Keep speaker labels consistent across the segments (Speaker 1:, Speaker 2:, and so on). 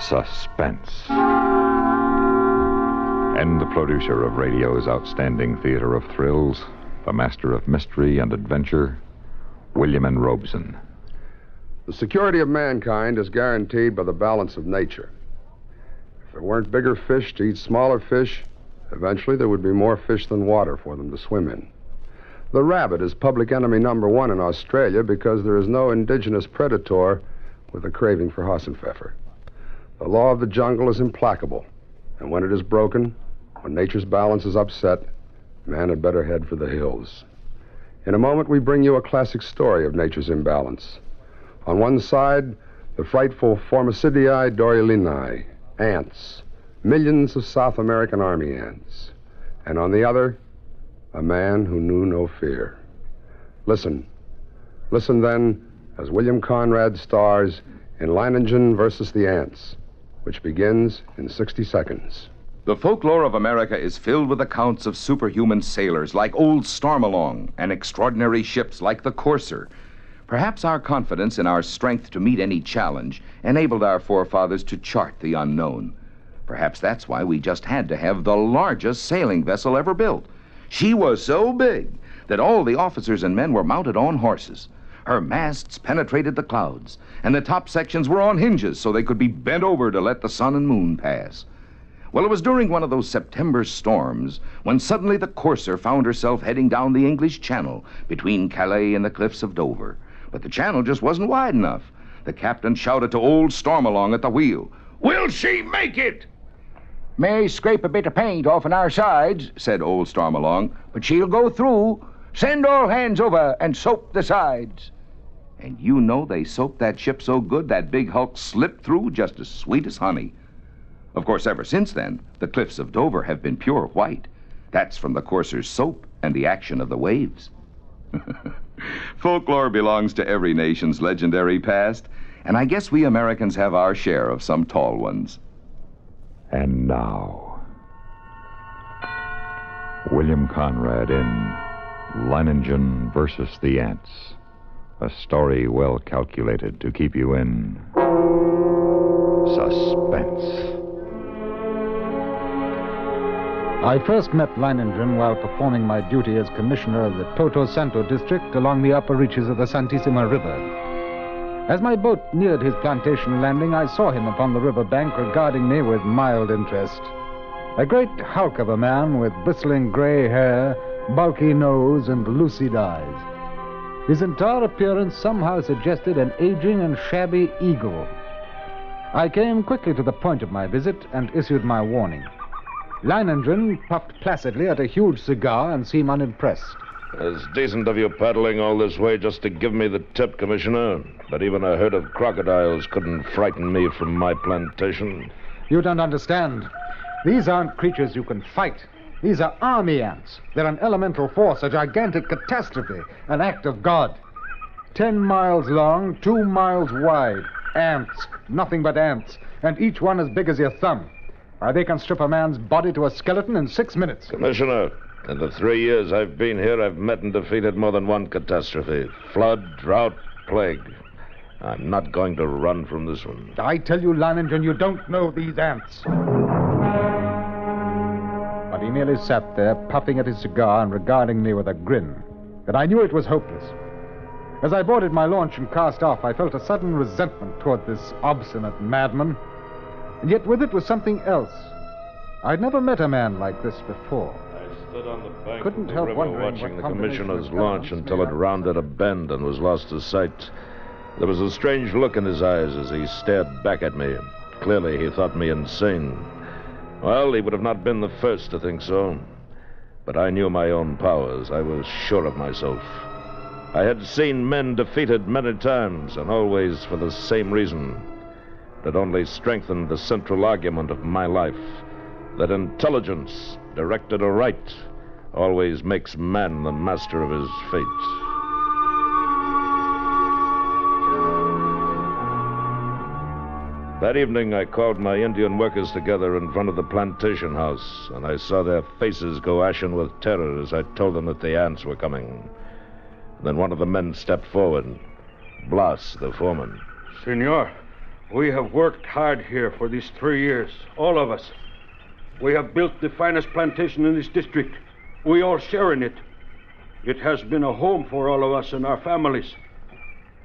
Speaker 1: Suspense. And the producer of radio's outstanding theater of thrills, the master of mystery and adventure, William N. Robeson.
Speaker 2: The security of mankind is guaranteed by the balance of nature. If there weren't bigger fish to eat smaller fish, eventually there would be more fish than water for them to swim in. The rabbit is public enemy number one in Australia because there is no indigenous predator with a craving for Hassenpfeffer. The law of the jungle is implacable, and when it is broken, when nature's balance is upset, man had better head for the hills. In a moment, we bring you a classic story of nature's imbalance. On one side, the frightful Formicidiae doryalinae, ants, millions of South American army ants. And on the other, a man who knew no fear. Listen. Listen, then, as William Conrad stars in Leiningen versus the Ants, which begins in 60 seconds.
Speaker 3: The folklore of America is filled with accounts of superhuman sailors like old Stormalong and extraordinary ships like the Courser. Perhaps our confidence in our strength to meet any challenge enabled our forefathers to chart the unknown. Perhaps that's why we just had to have the largest sailing vessel ever built. She was so big that all the officers and men were mounted on horses. Her masts penetrated the clouds, and the top sections were on hinges so they could be bent over to let the sun and moon pass. Well, it was during one of those September storms when suddenly the Courser found herself heading down the English Channel between Calais and the cliffs of Dover. But the channel just wasn't wide enough. The captain shouted to old Stormalong at the wheel, "Will she make it?"
Speaker 4: "May scrape a bit of paint off on our sides," said old Stormalong, "but she'll go through. Send all hands over and soap the sides." And you know they soaped that ship so good that big hulk slipped through just as sweet as honey. Of course, ever since then, the cliffs of Dover have been pure white. That's from the Courser's soap and the action of the waves. Folklore belongs to every nation's legendary past, and I guess we Americans have our share of some tall ones.
Speaker 1: And now, William Conrad in Leiningen versus the Ants. A story well calculated to keep you in suspense.
Speaker 5: I first met Leiningen while performing my duty as commissioner of the Toto Santo district along the upper reaches of the Santissima River. As my boat neared his plantation landing, I saw him upon the river bank regarding me with mild interest. A great hulk of a man with bristling gray hair, bulky nose, and lucid eyes. His entire appearance somehow suggested an aging and shabby eagle. I came quickly to the point of my visit and issued my warning. Leiningen puffed placidly at a huge cigar and seemed unimpressed.
Speaker 6: It's decent of you paddling all this way just to give me the tip, Commissioner. But even a herd of crocodiles couldn't frighten me from my plantation.
Speaker 5: You don't understand. These aren't creatures you can fight. These are army ants. They're an elemental force, a gigantic catastrophe, an act of God. 10 miles long, 2 miles wide. Ants, nothing but ants, and each one as big as your thumb. Why, they can strip a man's body to a skeleton in 6 minutes.
Speaker 6: Commissioner, in the 3 years I've been here, I've met and defeated more than one catastrophe. Flood, drought, plague. I'm not going to run from this one.
Speaker 5: I tell you, Leiningen, you don't know these ants. But he merely sat there, puffing at his cigar and regarding me with a grin. But I knew it was hopeless. As I boarded my launch and cast off, I felt a sudden resentment toward this obstinate madman. And yet with it was something else. I'd never met a man like this before.
Speaker 6: I stood on the bank
Speaker 5: Couldn't
Speaker 6: of the
Speaker 5: help
Speaker 6: river
Speaker 5: wondering
Speaker 6: watching
Speaker 5: what
Speaker 6: the commissioner's
Speaker 5: combination of
Speaker 6: launch
Speaker 5: talents
Speaker 6: until
Speaker 5: may
Speaker 6: it
Speaker 5: have-
Speaker 6: rounded a bend and was lost to sight. There was a strange look in his eyes as he stared back at me. Clearly, he thought me insane. Well, he would have not been the first to think so. But I knew my own powers. I was sure of myself. I had seen men defeated many times, and always for the same reason. That only strengthened the central argument of my life. That intelligence, directed aright, always makes man the master of his fate. That evening, I called my Indian workers together in front of the plantation house, and I saw their faces go ashen with terror as I told them that the ants were coming. Then one of the men stepped forward. Blas, the foreman.
Speaker 7: Senor, We have worked hard here for these 3 years, all of us. We have built the finest plantation in this district. We all share in it. It has been a home for all of us and our families.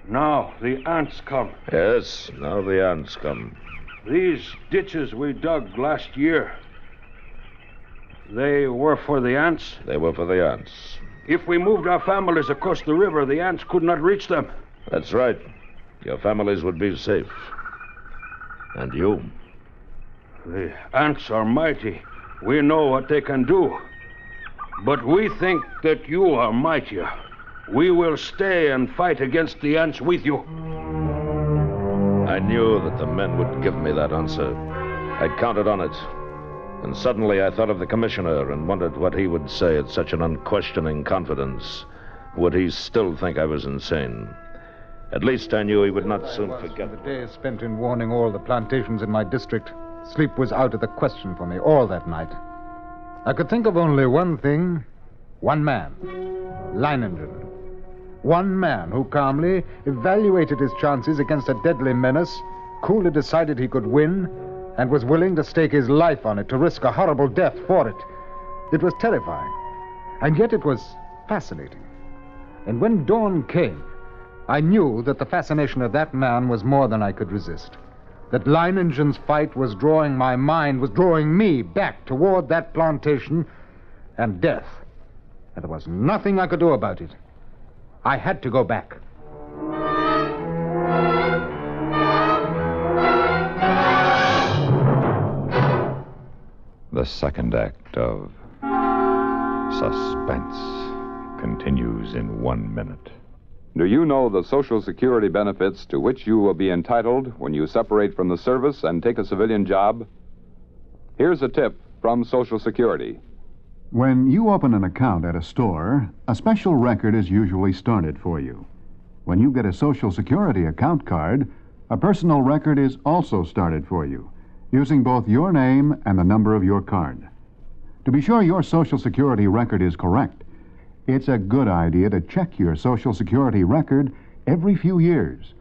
Speaker 7: Now the ants come.
Speaker 6: Yes, now the ants come.
Speaker 7: These ditches we dug last year, they were for the ants?
Speaker 6: They were for the ants.
Speaker 7: If we moved our families across the river, the ants could not reach them.
Speaker 6: That's right. Your families would be safe. And you?
Speaker 7: The ants are mighty. We know what they can do. But we think that you are mightier. We will stay and fight against the ants with you.
Speaker 6: I knew that the men would give me that answer. I'd counted on it. And suddenly I thought of the commissioner and wondered what he would say at such an unquestioning confidence. Would he still think I was insane? At least I knew he would not soon forget.
Speaker 5: The days spent in warning all the plantations in my district, sleep was out of the question for me all that night. I could think of only one thing, one man, Leiningen. One man who calmly evaluated his chances against a deadly menace, coolly decided he could win, and was willing to stake his life on it, to risk a horrible death for it. It was terrifying, and yet it was fascinating. And when dawn came, I knew that the fascination of that man was more than I could resist. That Leiningen's fight was drawing my mind, was drawing me back toward that plantation and death. And there was nothing I could do about it. I had to go back.
Speaker 1: The second act of Suspense continues in 1 minute.
Speaker 8: Do you know the Social Security benefits to which you will be entitled when you separate from the service and take a civilian job? Here's a tip from Social Security.
Speaker 9: When you open an account at a store, a special record is usually started for you. When you get a Social Security account card, a personal record is also started for you, using both your name and the number of your card. To be sure your Social Security record is correct, it's a good idea to check your Social Security record every few years.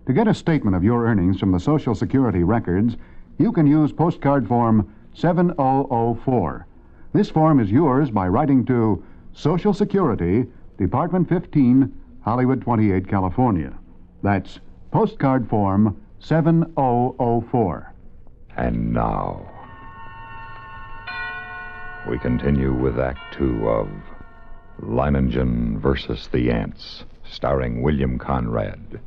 Speaker 9: To get a statement of your earnings from the Social Security records, you can use postcard form 7004. This form is yours by writing to Social Security, Department 15, Hollywood 28, California. That's postcard form 7004.
Speaker 1: And now, we continue with Act 2 of Leiningen versus the Ants, starring William Conrad.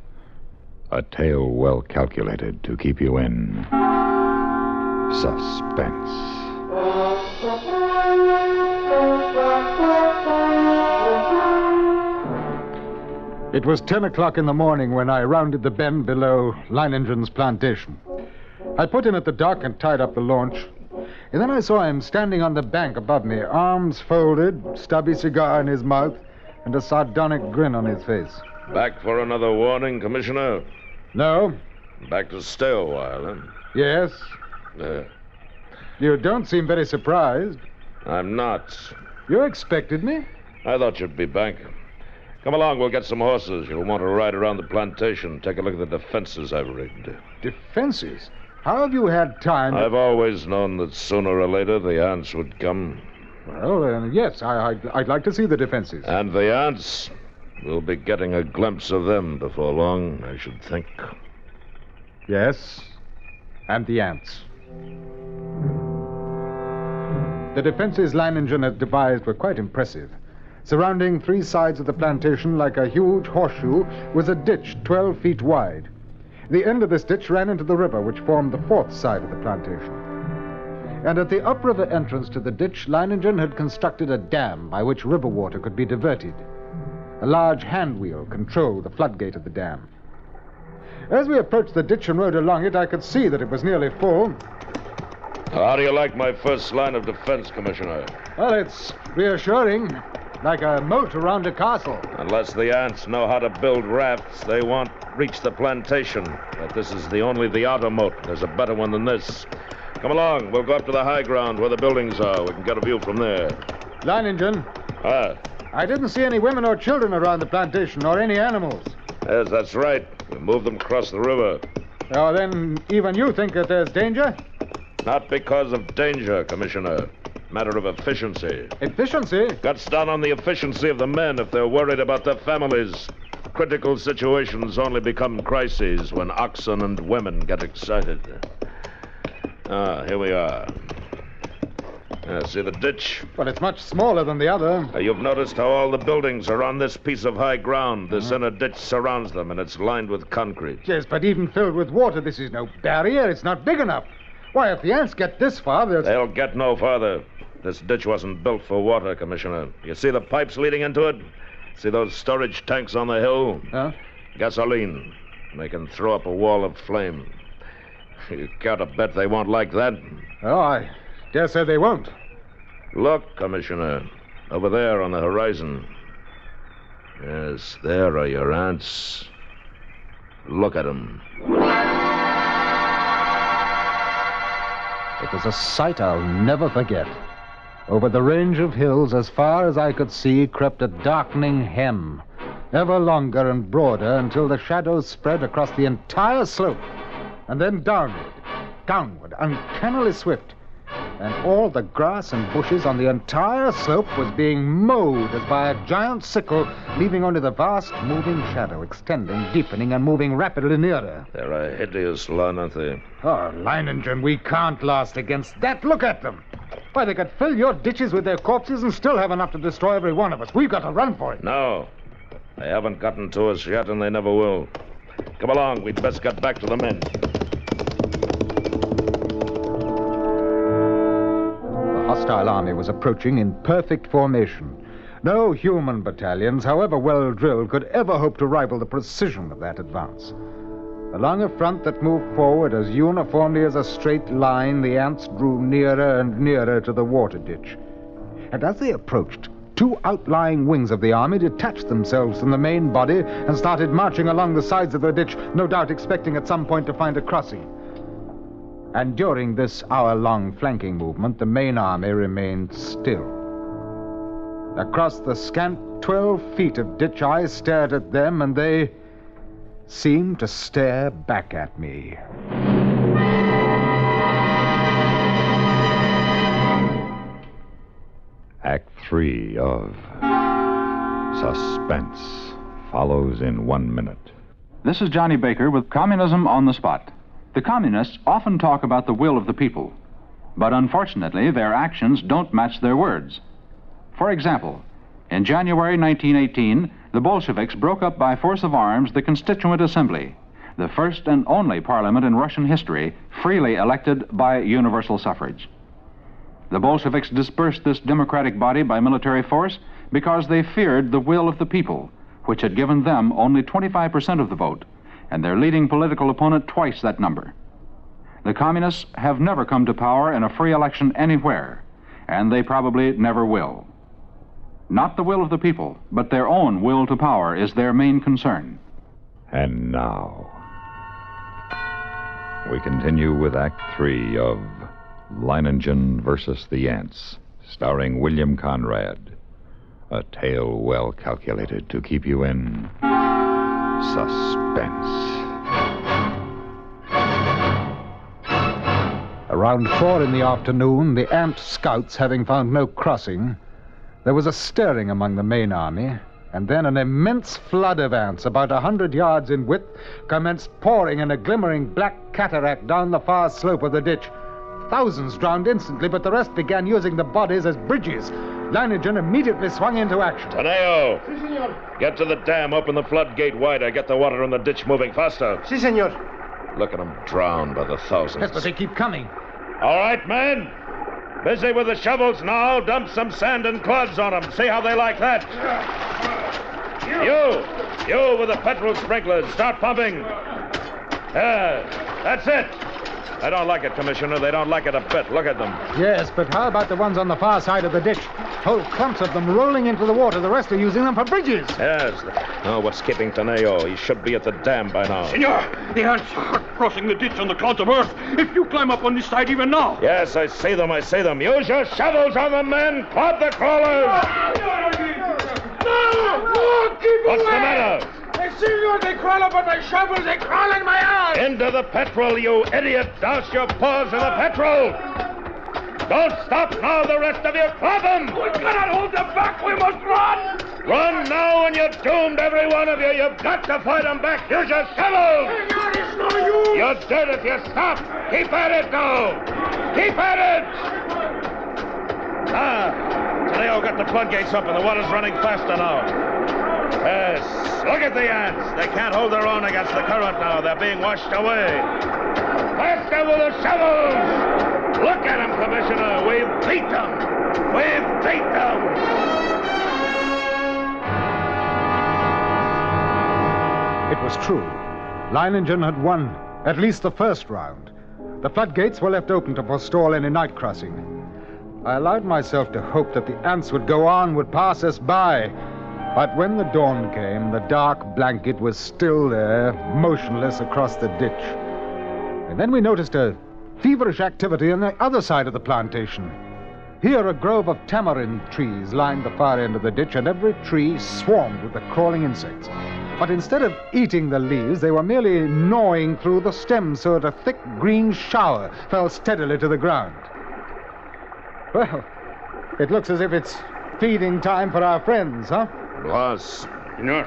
Speaker 1: A tale well calculated to keep you in suspense.
Speaker 5: It was 10 o'clock in the morning when I rounded the bend below Leiningen's plantation. I put in at the dock and tied up the launch. And then I saw him standing on the bank above me, arms folded, stubby cigar in his mouth, and a sardonic grin on his face.
Speaker 6: Back for another warning, Commissioner?
Speaker 5: No?
Speaker 6: Back to stay a while, huh?
Speaker 5: Yes?
Speaker 6: Yeah.
Speaker 5: You don't seem very surprised.
Speaker 6: I'm not.
Speaker 5: You expected me?
Speaker 6: I thought you'd be back. Come along, we'll get some horses. You'll want to ride around the plantation, take a look at the defenses I've rigged.
Speaker 5: Defenses? How have you had time to...
Speaker 6: I've always known that sooner or later the ants would come.
Speaker 5: Well, yes, I'd like to see the defenses.
Speaker 6: And the ants? We'll be getting a glimpse of them before long, I should think.
Speaker 5: Yes, and the ants. The defenses Leiningen had devised were quite impressive. Surrounding 3 sides of the plantation like a huge horseshoe was a ditch 12 feet wide. The end of this ditch ran into the river, which formed the 4th side of the plantation. And at the upriver entrance to the ditch, Leiningen had constructed a dam by which river water could be diverted. A large hand wheel controlled the floodgate of the dam. As we approached the ditch and rode along it, I could see that it was nearly full.
Speaker 6: How do you like my first line of defense, Commissioner?
Speaker 5: Well, it's reassuring. Like a moat around a castle.
Speaker 6: Unless the ants know how to build rafts, they won't reach the plantation. But this is the outer moat. There's a better one than this. Come along. We'll go up to the high ground where the buildings are. We can get a view from there.
Speaker 5: Leiningen. I didn't see any women or children around the plantation, or any animals.
Speaker 6: Yes, that's right. We moved them across the river.
Speaker 5: Oh, then even you think that there's danger?
Speaker 6: Not because of danger, Commissioner. Matter of efficiency.
Speaker 5: Efficiency?
Speaker 6: Cuts down on the efficiency of the men if they're worried about their families. Critical situations only become crises when oxen and women get excited. Here we are. See the ditch?
Speaker 5: Well, it's much smaller than the other.
Speaker 6: You've noticed how all the buildings are on this piece of high ground. This inner ditch surrounds them, and it's lined with concrete.
Speaker 5: Yes, but even filled with water, this is no barrier. It's not big enough. Why, if the ants get this far,
Speaker 6: They'll get no farther. This ditch wasn't built for water, Commissioner. You see the pipes leading into it? See those storage tanks on the hill?
Speaker 5: Huh?
Speaker 6: Gasoline. They can throw up a wall of flame. You care to bet they won't like that?
Speaker 5: Oh, I dare say they won't.
Speaker 6: Look, Commissioner. Over there on the horizon. Yes, there are your ants. Look at them.
Speaker 5: It was a sight I'll never forget. Over the range of hills, as far as I could see, crept a darkening hem, ever longer and broader until the shadows spread across the entire slope, and then downward, uncannily swift. And all the grass and bushes on the entire slope was being mowed as by a giant sickle, leaving only the vast moving shadow, extending, deepening, and moving rapidly nearer.
Speaker 6: They're a hideous lot, aren't they?
Speaker 5: Oh, Leiningen, we can't last against that. Look at them. Why, they could fill your ditches with their corpses and still have enough to destroy every one of us. We've got to run for it.
Speaker 6: No. They haven't gotten to us yet, and they never will. Come along. We'd best get back to the men.
Speaker 5: The hostile army was approaching in perfect formation. No human battalions, however well drilled, could ever hope to rival the precision of that advance. Along a front that moved forward as uniformly as a straight line, the ants drew nearer and nearer to the water ditch. And as they approached, two outlying wings of the army detached themselves from the main body and started marching along the sides of the ditch, no doubt expecting at some point to find a crossing. And during this hour-long flanking movement, the main army remained still. Across the scant 12 feet of ditch, I stared at them, and they seemed to stare back at me.
Speaker 1: Act 3 of Suspense follows in 1 minute.
Speaker 10: This is Johnny Baker with Communism on the Spot. The communists often talk about the will of the people, but unfortunately their actions don't match their words. For example, in January 1918, the Bolsheviks broke up by force of arms the Constituent Assembly, the first and only parliament in Russian history freely elected by universal suffrage. The Bolsheviks dispersed this democratic body by military force because they feared the will of the people, which had given them only 25% of the vote, and their leading political opponent twice that number. The communists have never come to power in a free election anywhere, and they probably never will. Not the will of the people, but their own will to power is their main concern.
Speaker 1: And now, we continue with Act 3 of Leiningen versus the Ants, starring William Conrad. A tale well calculated to keep you in suspense.
Speaker 5: Around 4 in the afternoon, the ant scouts having found no crossing, there was a stirring among the main army, and then an immense flood of ants, about 100 yards in width, commenced pouring in a glimmering black cataract down the far slope of the ditch. Thousands drowned instantly, but the rest began using the bodies as bridges. Leiningen immediately swung into action.
Speaker 6: Taneo! Si, senor. Get to the dam, open the floodgate wider, get the water in the ditch moving faster.
Speaker 11: Si, senor.
Speaker 6: Look at them drown by the thousands.
Speaker 5: Yes, but they keep coming.
Speaker 6: All right, men. Busy with the shovels now. Dump some sand and clods on them. See how they like that. You with the petrol sprinklers. Start pumping. That's it. I don't like it, Commissioner. They don't like it a bit. Look at them.
Speaker 5: Yes, but how about the ones on the far side of the ditch? Whole clumps of them rolling into the water. The rest are using them for bridges.
Speaker 6: Yes. Oh, what's keeping Taneo? He should be at the dam by now.
Speaker 7: Senor, the ants are crossing the ditch on the clouds of earth. If you climb up on this side even now.
Speaker 6: Yes, I see them. Use your shovels on them, men. Clod the crawlers.
Speaker 11: No, keep
Speaker 6: What's the matter?
Speaker 11: Senor, they crawl up on my shovels. They crawl in my eyes.
Speaker 6: Into the petrol, you idiot! Douse your paws in the petrol! Don't stop now, the rest of you! Drop them!
Speaker 7: We cannot hold them back! We must run!
Speaker 6: Run now and you're doomed, every one of you! You've got to fight them back! Use your shovels!
Speaker 7: Senor, it's no use!
Speaker 6: You're dead if you stop! Keep at it now! Keep at it! Leo got the floodgates up and the water's running faster now. Yes, look at the ants. They can't hold their own against the current now. They're being washed away. Faster with the shovels! Look at them, Commissioner. We've beat them. We've beat them.
Speaker 5: It was true. Leiningen had won at least the first round. The floodgates were left open to forestall any night crossing. I allowed myself to hope that the ants would go on, would pass us by. But when the dawn came, the dark blanket was still there, motionless across the ditch. And then we noticed a feverish activity on the other side of the plantation. Here, a grove of tamarind trees lined the far end of the ditch, and every tree swarmed with the crawling insects. But instead of eating the leaves, they were merely gnawing through the stems so that a thick green shower fell steadily to the ground. Well, it looks as if it's feeding time for our friends, huh?
Speaker 6: Boss,
Speaker 7: Senor.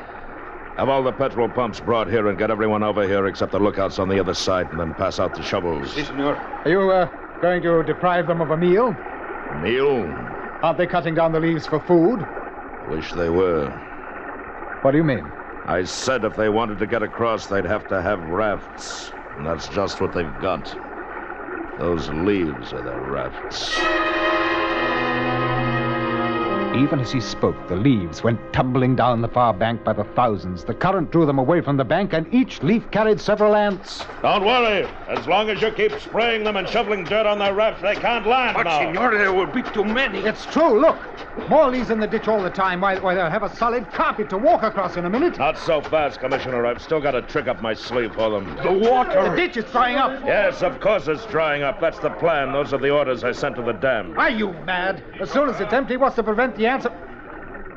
Speaker 6: have all the petrol pumps brought here and get everyone over here except the lookouts on the other side, and then pass out the shovels.
Speaker 7: Si, senor.
Speaker 5: Are you going to deprive them of a meal?
Speaker 6: Meal?
Speaker 5: Aren't they cutting down the leaves for food?
Speaker 6: Wish they were.
Speaker 5: What do you mean?
Speaker 6: I said if they wanted to get across, they'd have to have rafts. And that's just what they've got. Those leaves are their rafts.
Speaker 5: Even as he spoke, the leaves went tumbling down the far bank by the thousands. The current drew them away from the bank, and each leaf carried several ants.
Speaker 6: Don't worry. As long as you keep spraying them and shoveling dirt on their rafts, they can't land
Speaker 7: But,
Speaker 6: now.
Speaker 7: senor, there will be too many.
Speaker 5: It's true, look. More leaves in the ditch all the time. Why, they'll have a solid carpet to walk across in a minute.
Speaker 6: Not so fast, Commissioner. I've still got a trick up my sleeve for them.
Speaker 7: The water.
Speaker 5: The ditch is drying up.
Speaker 6: Yes, of course it's drying up. That's the plan. Those are the orders I sent to the dam.
Speaker 5: Are you mad? As soon as it's empty, what's to prevent the ants?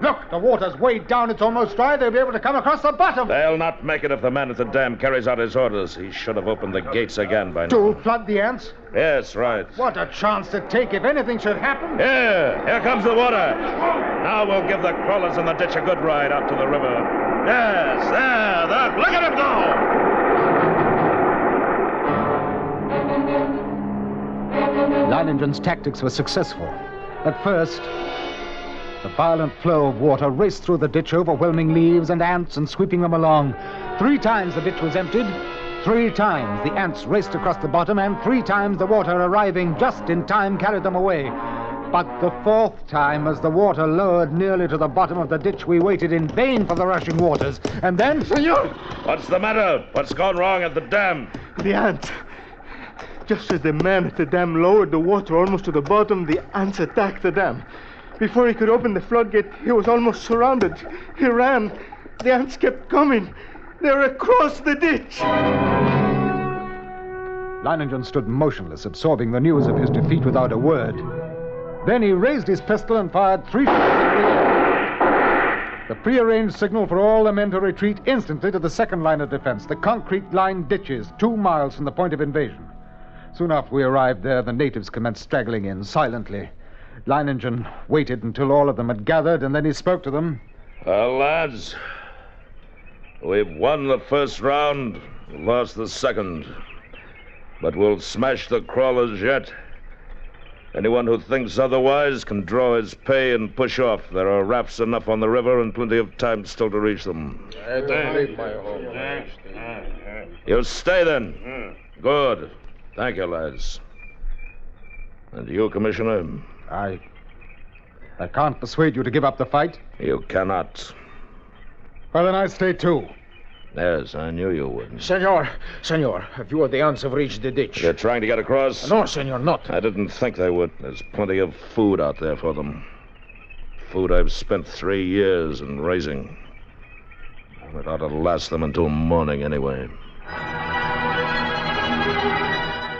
Speaker 5: Look, the water's way down. It's almost dry. They'll be able to come across the bottom.
Speaker 6: They'll not make it if the man at the dam carries out his orders. He should have opened the gates again by now.
Speaker 5: To flood the ants?
Speaker 6: Yes, right.
Speaker 5: What a chance to take if anything should happen.
Speaker 6: Here comes the water. Now we'll give the crawlers in the ditch a good ride out to the river. Yes, there. Look at him go!
Speaker 5: Leiningen's tactics were successful. At first, the violent flow of water raced through the ditch, overwhelming leaves and ants and sweeping them along. 3 times the ditch was emptied. 3 times the ants raced across the bottom, and 3 times the water, arriving just in time, carried them away. But the 4th time, as the water lowered nearly to the bottom of the ditch, we waited in vain for the rushing waters. And then...
Speaker 6: Senor! What's the matter? What's gone wrong at the dam?
Speaker 11: The ants. Just as the man at the dam lowered the water almost to the bottom, the ants attacked the dam. Before he could open the floodgate, he was almost surrounded. He ran. The ants kept coming. They were across the ditch.
Speaker 5: Leiningen stood motionless, absorbing the news of his defeat without a word. Then he raised his pistol and fired 3 shots into the air. The prearranged signal for all the men to retreat instantly to the second line of defense, the concrete-lined ditches 2 miles from the point of invasion. Soon after we arrived there, the natives commenced straggling in, silently. Leiningen waited until all of them had gathered, and then he spoke to them.
Speaker 6: Well, lads, we've won the first round, lost the second. But we'll smash the crawlers yet. Anyone who thinks otherwise can draw his pay and push off. There are rafts enough on the river and plenty of time still to reach them. You stay then. Good. Thank you, lads. And you, Commissioner?
Speaker 5: I can't persuade you to give up the fight.
Speaker 6: You cannot.
Speaker 5: Well, then I stay too.
Speaker 6: Yes, I knew you would.
Speaker 12: Senor, a few of the ants have reached the ditch.
Speaker 6: They're trying to get across?
Speaker 12: No, senor, not.
Speaker 6: I didn't think they would. There's plenty of food out there for them. Food I've spent 3 years in raising. It ought to last them until morning anyway.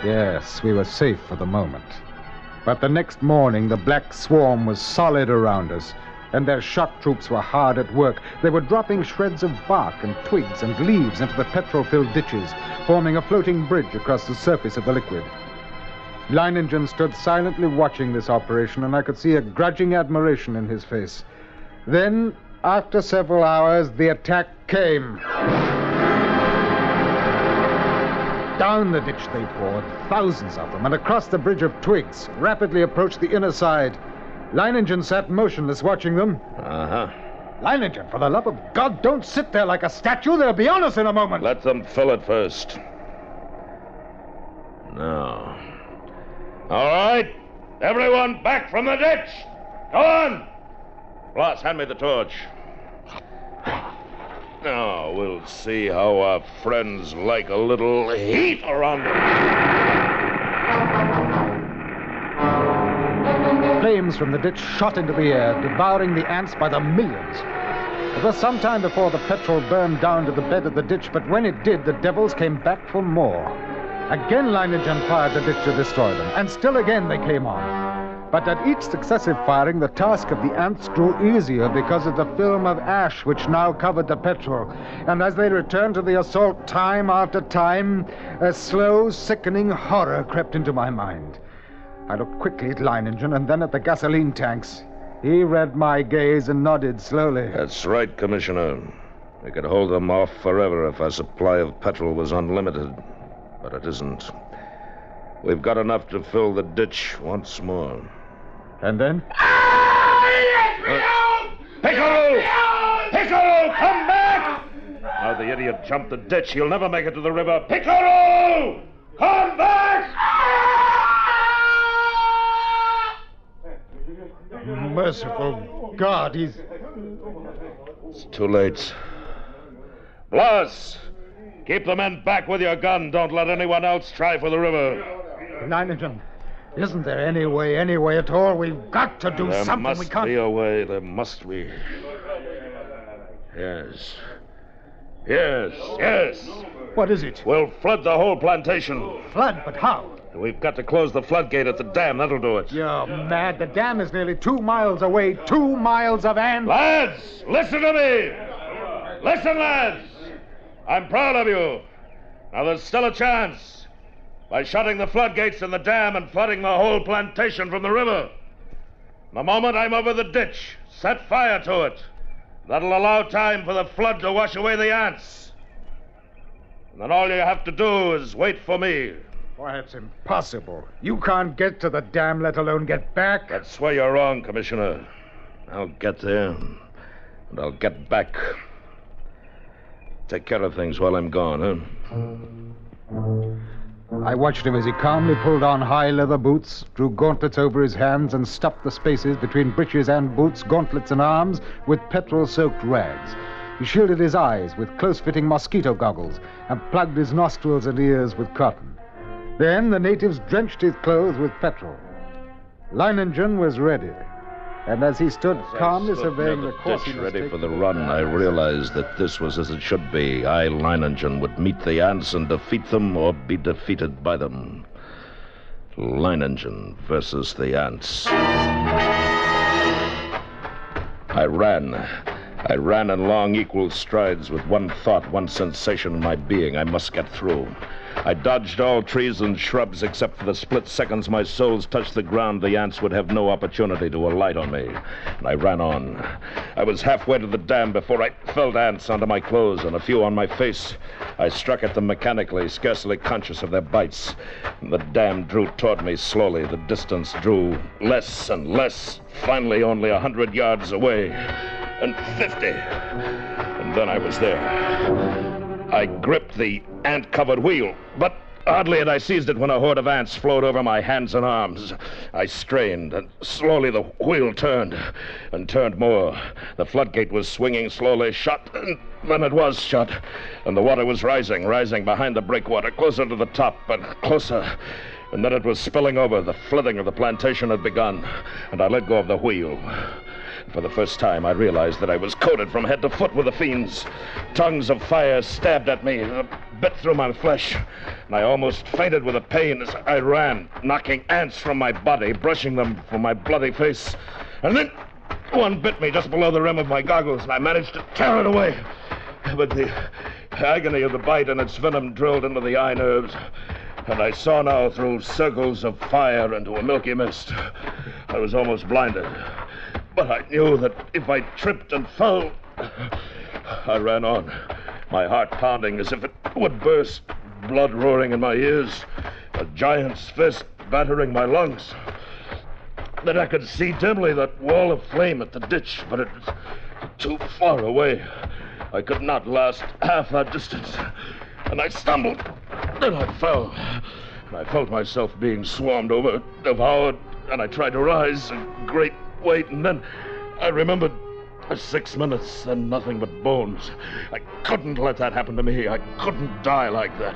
Speaker 5: Yes, we were safe for the moment. But the next morning, the black swarm was solid around us. and their shock troops were hard at work. They were dropping shreds of bark and twigs and leaves into the petrol-filled ditches, forming a floating bridge across the surface of the liquid. Leiningen stood silently watching this operation, and I could see a grudging admiration in his face. Then, after several hours, the attack came. Down the ditch they poured, thousands of them, and across the bridge of twigs, rapidly approached the inner side. Leiningen sat motionless watching them.
Speaker 6: Uh-huh.
Speaker 5: Leiningen, for the love of God, don't sit there like a statue. They'll be on us in a moment.
Speaker 6: Let them fill it first. Now. All right. Everyone back from the ditch. Go on. Ross, hand me the torch. Now, we'll see how our friends like a little heat around them.
Speaker 5: Flames from the ditch shot into the air, devouring the ants by the millions. It was some time before the petrol burned down to the bed of the ditch, but when it did, the devils came back for more. Again, Leiningen fired the ditch to destroy them, and still again they came on. But at each successive firing, the task of the ants grew easier because of the film of ash which now covered the petrol. And as they returned to the assault time after time, a slow, sickening horror crept into my mind. I looked quickly at Leiningen and then at the gasoline tanks. He read my gaze and nodded slowly.
Speaker 6: That's right, Commissioner. We could hold them off forever if our supply of petrol was unlimited. But it isn't. We've got enough to fill the ditch once more.
Speaker 5: And then?
Speaker 6: Piccolo! Piccolo, come back! Now the idiot jumped the ditch. He'll never make it to the river. Piccolo! Come back!
Speaker 5: Merciful God, he's...
Speaker 6: It's too late. Blas! Keep the men back with your gun. Don't let anyone else try for the river.
Speaker 5: Leiningen, isn't there any way at all? We've got to do something. We can't...
Speaker 6: There must be a way. There must be. Yes. Yes.
Speaker 5: What is it?
Speaker 6: We'll flood the whole plantation.
Speaker 5: Flood? But how?
Speaker 6: We've got to close the floodgate at the dam. That'll do it.
Speaker 5: You're mad. The dam is nearly 2 miles away. 2 miles of ants.
Speaker 6: Lads, listen to me. Listen, lads. I'm proud of you. Now there's still a chance. By shutting the floodgates in the dam and flooding the whole plantation from the river. The moment I'm over the ditch, set fire to it. That'll allow time for the flood to wash away the ants. And then all you have to do is wait for me.
Speaker 5: Why, it's impossible. You can't get to the dam, let alone get back.
Speaker 6: That's where you're wrong, Commissioner. I'll get there, and I'll get back. Take care of things while I'm gone, huh?
Speaker 5: I watched him as he calmly pulled on high leather boots, drew gauntlets over his hands, and stuffed the spaces between breeches and boots, gauntlets and arms, with petrol-soaked rags. He shielded his eyes with close-fitting mosquito goggles and plugged his nostrils and ears with cotton. Then the natives drenched his clothes with petrol. Leiningen was ready, and as he stood calmly surveying the course he must
Speaker 6: ready
Speaker 5: take
Speaker 6: for the run, I realized that this was as it should be. I, Leiningen, would meet the ants and defeat them or be defeated by them. Leiningen versus the ants. I ran in long, equal strides with one thought, one sensation in my being. I must get through. I dodged all trees and shrubs except for the split seconds my soles touched the ground. The ants would have no opportunity to alight on me. And I ran on. I was halfway to the dam before I felt ants under my clothes and a few on my face. I struck at them mechanically, scarcely conscious of their bites. And the dam drew toward me slowly. The distance drew less and less. Finally, only 100 yards away. And 50. And then I was there. I gripped the ant-covered wheel, but hardly had I seized it when a horde of ants flowed over my hands and arms. I strained, and slowly the wheel turned, and turned more. The floodgate was swinging slowly shut, and then it was shut, and the water was rising behind the breakwater, closer to the top, and closer. And then it was spilling over. The flooding of the plantation had begun, and I let go of the wheel. For the first time, I realized that I was coated from head to foot with the fiends. Tongues of fire stabbed at me, bit through my flesh, and I almost fainted with the pain as I ran, knocking ants from my body, brushing them from my bloody face. And then One bit me just below the rim of my goggles, and I managed to tear it away. But the agony of the bite and its venom drilled into the eye nerves, and I saw now through circles of fire into a milky mist. I was almost blinded, but I knew that if I tripped and fell... I ran on, my heart pounding as if it would burst, blood roaring in my ears, a giant's fist battering my lungs. Then I could see dimly that wall of flame at the ditch, but it was too far away. I could not last half that distance, and I stumbled. Then I fell, and I felt myself being swarmed over, devoured, and I tried to rise, a great weight, and then I remembered 6 minutes and nothing but bones. I couldn't let that happen to me. I couldn't die like that.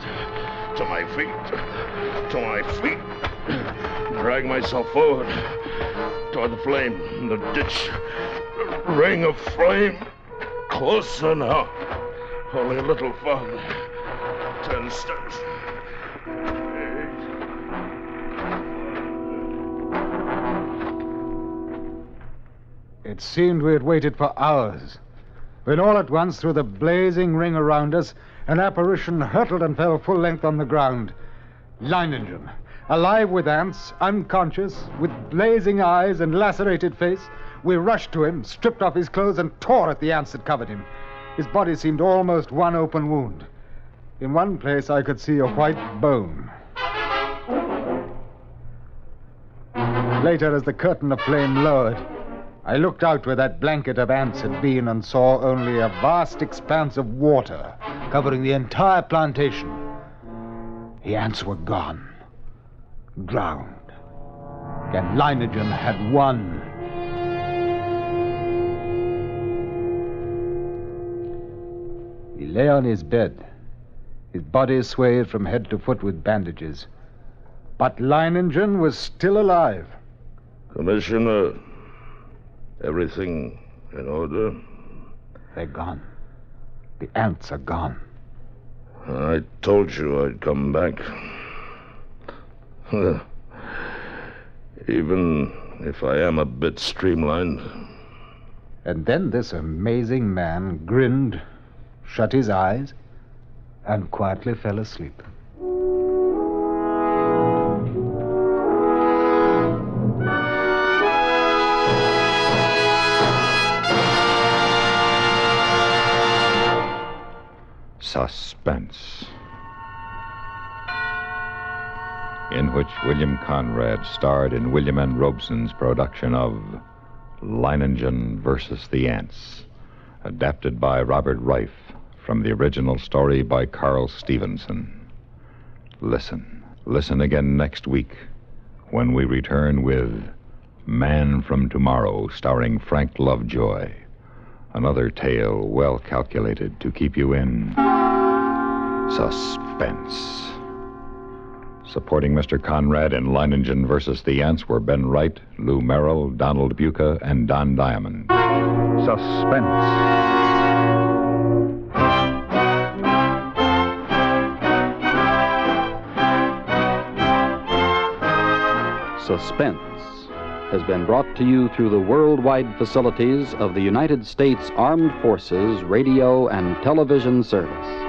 Speaker 6: To my feet. Drag myself forward toward the flame, the ditch, the ring of flame. Closer now. Only a little farther. 10 steps. 8.
Speaker 5: It seemed we had waited for hours, when all at once, through the blazing ring around us, an apparition hurtled and fell full length on the ground. Leiningen, alive with ants, unconscious, with blazing eyes and lacerated face. We rushed to him, stripped off his clothes, and tore at the ants that covered him. His body seemed almost one open wound. In one place I could see a white bone. Later, as the curtain of flame lowered, I looked out where that blanket of ants had been and saw only a vast expanse of water covering the entire plantation. The ants were gone, drowned, and Leiningen had won. He lay on his bed, his body swathed from head to foot with bandages. But Leiningen was still alive.
Speaker 6: Commissioner, everything in order?
Speaker 5: They're gone. The ants are gone.
Speaker 6: I told you I'd come back. Even if I am a bit streamlined.
Speaker 5: And then this amazing man grinned, shut his eyes, and quietly fell asleep.
Speaker 1: Suspense, in which William Conrad starred in William N. Robeson's production of Leiningen versus the Ants, adapted by Robert Reif from the original story by Carl Stevenson. Listen again next week when we return with Man from Tomorrow, starring Frank Lovejoy. Another tale well calculated to keep you in suspense. Supporting Mr. Conrad in Leiningen versus the Ants were Ben Wright, Lou Merrill, Donald Buca, and Don Diamond. Suspense.
Speaker 13: Suspense has been brought to you through the worldwide facilities of the United States Armed Forces Radio and Television Service.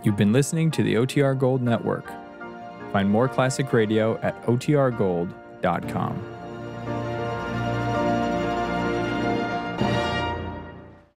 Speaker 14: You've been listening to the OTR Gold Network. Find more classic radio at otrgold.com.